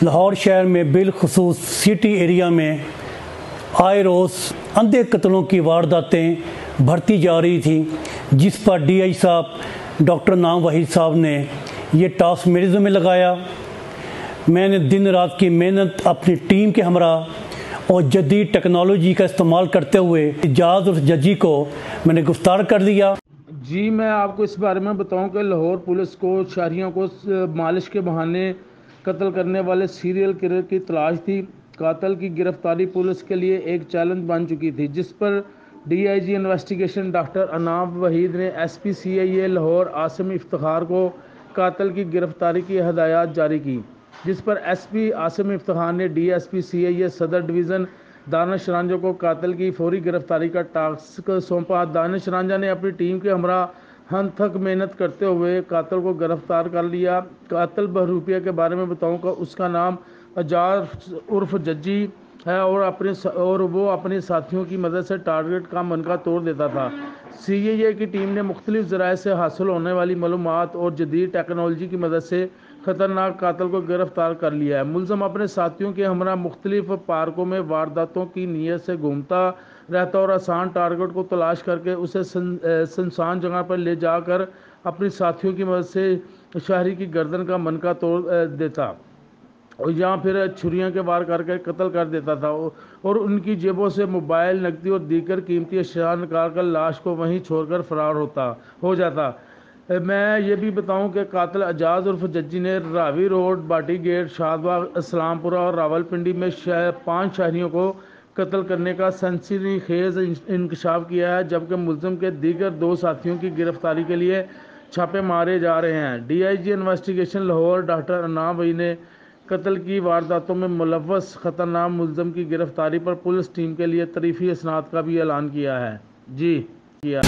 लाहौर शहर में बिलखुसूस city area में आए रोज़ अंधे कत्लों की वारदातें बढ़ती जा रही थी, जिस पर DI साहब डॉक्टर नाम वहीद साहब ने ये टास्क मेरे ज़िम्मे लगाया। मैंने दिन रात की मेहनत अपनी टीम के हमरा और जदीद टेक्नोलॉजी का इस्तेमाल करते हुए एजाज और जजी को मैंने गिरफ्तार कर लिया। जी, मैं आपको इस बारे में बताऊं कि लाहौर पुलिस को शहरियों को मालिश के बहाने कत्ल करने वाले सीरियल किलर की तलाश थी। कातिल की गिरफ्तारी पुलिस के लिए एक चैलेंज बन चुकी थी, जिस पर DIG इन्वेस्टिगेशन डॉक्टर अनाब वहीद ने SP CIA लाहौर आसिम इफ्तिखार को कातिल की गिरफ्तारी की हदायत जारी की, जिस पर SP आसिम इफ्तिखार ने DSP CIA सदर डिवीज़न दानिश रांझा को कातिल की फौरी गिरफ्तारी का टास्क सौंपा। दानिश रांझा ने अपनी टीम के हमरा हनथक मेहनत करते हुए कातिल को गिरफ्तार कर लिया। कातिल बहरूपिया के बारे में बताऊं कि उसका नाम एजाज उर्फ जज्जी है और वो अपने साथियों की मदद से टारगेट का मनका तोड़ देता था। CIA की टीम ने मुख्तलिफ ज़राए से हासिल होने वाली मालूमात और जदीद टेक्नोलॉजी की मदद से ख़तरनाक कातिल को गिरफ्तार कर लिया है। मुलज़म अपने साथियों के हमरा मुख्तलिफ पार्कों में वारदातों की नीयत से घूमता रहता और आसान टारगेट को तलाश करके उसे सुनसान जगह पर ले जाकर अपने साथियों की मदद से शहरी की गर्दन का मनका तोड़ देता और या फिर छुरियां के वार करके कत्ल कर देता था और उनकी जेबों से मोबाइल, नकदी और दीगर कीमती अशिया निकाल कर लाश को वहीं छोड़कर फरार हो जाता। मैं ये भी बताऊं कि कातिल एजाज उर्फ जज्जी ने रावी रोड, बाटी गेट, शादबाग, इस्लामपुरा और रावलपिंडी में 5 शहरियों को कत्ल करने का सनसनीखेज इंकशाफ किया है, जबकि मुलज़म के दीगर 2 साथियों की गिरफ्तारी के लिए छापे मारे जा रहे हैं। DIG इन्वेस्टिगेशन लाहौर डॉक्टर अनाब वहीद ने कत्ल की वारदातों में मुलव्वस खतरनाक मुलज़म की गिरफ्तारी पर पुलिस टीम के लिए तरीफ़ी इसनाद का भी ऐलान किया है। जी किया।